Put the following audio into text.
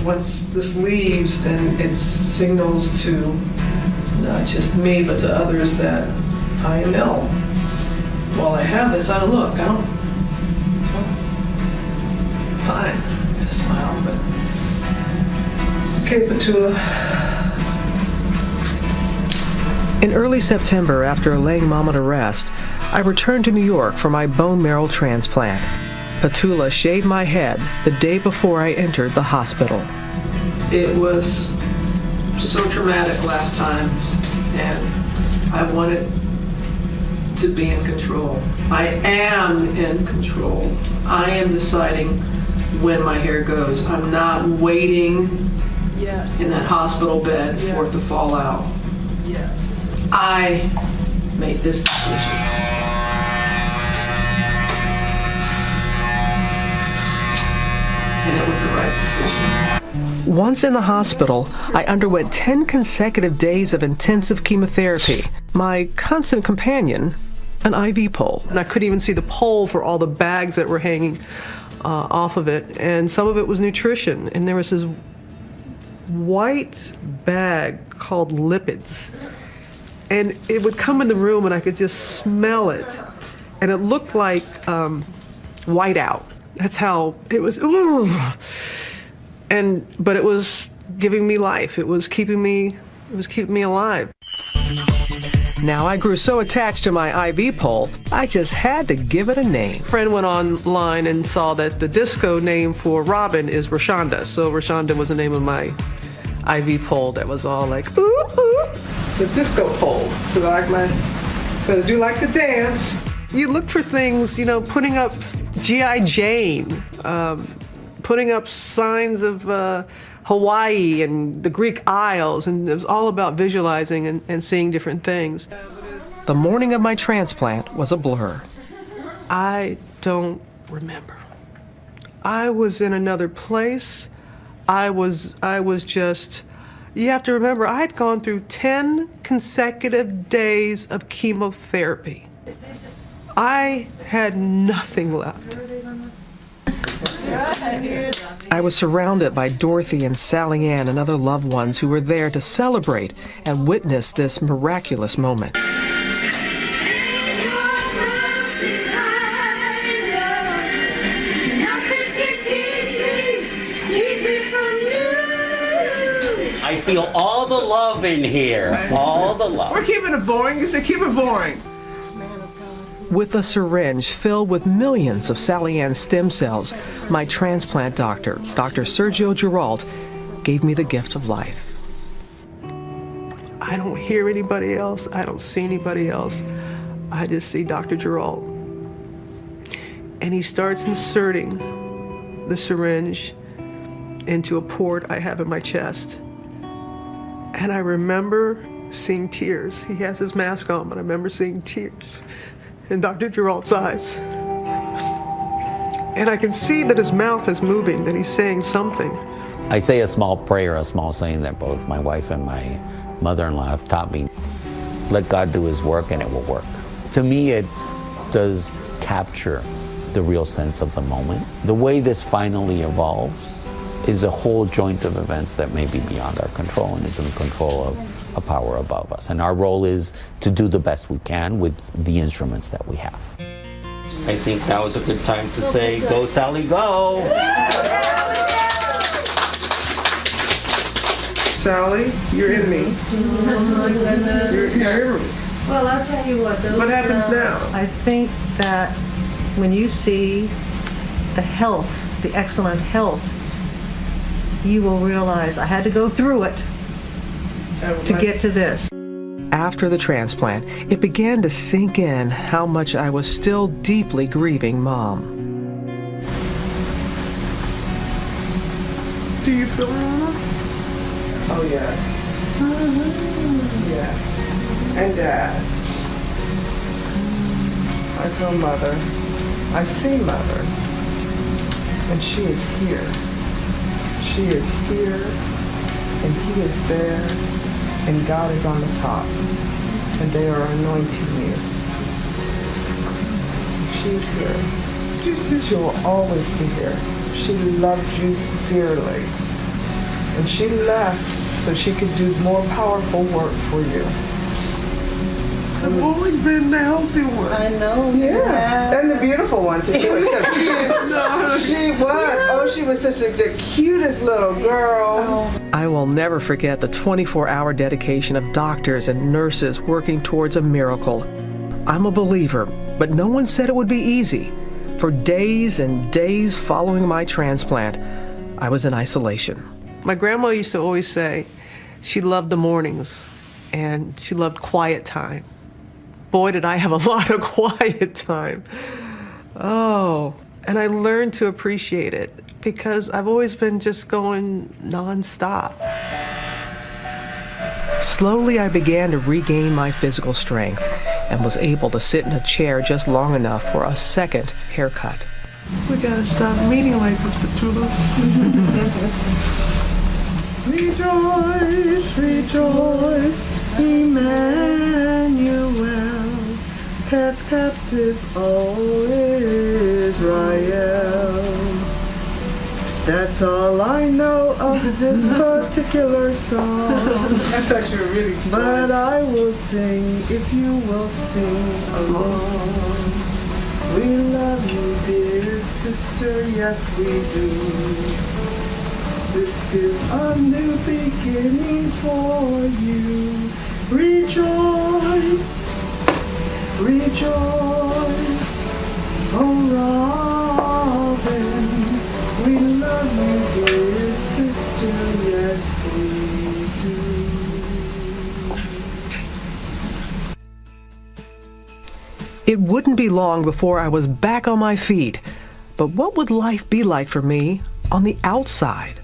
once this leaves, then it signals to not just me, but to others that I am ill. While I have this, I don't look. I don't. Fine. I smile, but. Okay, Petula. In early September, after laying Mom to rest, I returned to New York for my bone marrow transplant. Petula shaved my head the day before I entered the hospital. It was so traumatic last time, and I wanted to be in control. I am in control. I am deciding when my hair goes. I'm not waiting in that hospital bed for it to fall out. I made this decision. And it was the right decision. Once in the hospital, I underwent 10 consecutive days of intensive chemotherapy. My constant companion, an IV pole. And I couldn't even see the pole for all the bags that were hanging off of it. And some of it was nutrition. And there was this white bag called lipids. And it would come in the room and I could just smell it. And it looked like whiteout. That's how it was. But it was giving me life. It was keeping me alive. Now I grew so attached to my IV pole, I just had to give it a name. A friend went online and saw that the disco name for Robin is Rashonda. So Rashonda was the name of my IV pole that was all like, ooh, ooh. The disco pole, because I do like to dance. You look for things, you know, putting up G.I. Jane, putting up signs of Hawaii and the Greek Isles, and it was all about visualizing and seeing different things. The morning of my transplant was a blur. I don't remember. I was in another place. I was just, you have to remember, I had gone through 10 consecutive days of chemotherapy. I had nothing left. I was surrounded by Dorothy and Sally Ann and other loved ones who were there to celebrate and witness this miraculous moment. I feel all the love in here, all the love. We're keeping it boring. You said keep it boring. With a syringe filled with millions of Sally Ann stem cells, my transplant doctor, Dr. Sergio Giralt, gave me the gift of life. I don't hear anybody else. I don't see anybody else. I just see Dr. Giralt. And he starts inserting the syringe into a port I have in my chest. And I remember seeing tears. He has his mask on, but I remember seeing tears in Dr. Giralt's eyes. And I can see that his mouth is moving, that he's saying something. I say a small prayer, a small saying that both my wife and my mother-in-law have taught me. Let God do his work and it will work. To me, it does capture the real sense of the moment. The way this finally evolves is a whole joint of events that may be beyond our control and is in control of a power above us. And our role is to do the best we can with the instruments that we have. I think now is a good time to say, go Sally, go! Sally, you're in me. Oh my goodness. You're in me. Well, I'll tell you what. What happens now? I think that when you see the health, the excellent health, you will realize I had to go through it to get to this. After the transplant, it began to sink in how much I was still deeply grieving Mom. Do you feel normal? Oh, yes. Yes. And Dad. I feel Mother. I see Mother. And she is here. She is here, and he is there, and God is on the top, and they are anointing you. She is here. She will always be here. She loves you dearly. And she left so she could do more powerful work for you. I've always been the healthy one. I know. Yeah. And the beautiful one too. She was so cute. No. She was. Yes. Oh, she was such the cutest little girl. I will never forget the 24-hour dedication of doctors and nurses working towards a miracle. I'm a believer, but no one said it would be easy. For days and days following my transplant, I was in isolation. My grandma used to always say she loved the mornings and she loved quiet time. Boy, did I have a lot of quiet time. Oh, and I learned to appreciate it because I've always been just going nonstop. Slowly, I began to regain my physical strength and was able to sit in a chair just long enough for a second haircut. We gotta stop meeting like this, Petula. Rejoice, rejoice, Emmanuel, has captive, O Israel. That's all I know of this particular song. I thought you were really cute. But I will sing if you will sing along. We love you, dear sister, yes we do. This is a new beginning for you. Rejoice, rejoice, oh Robin. We love you, dear sister, yes we do. It wouldn't be long before I was back on my feet. But what would life be like for me on the outside?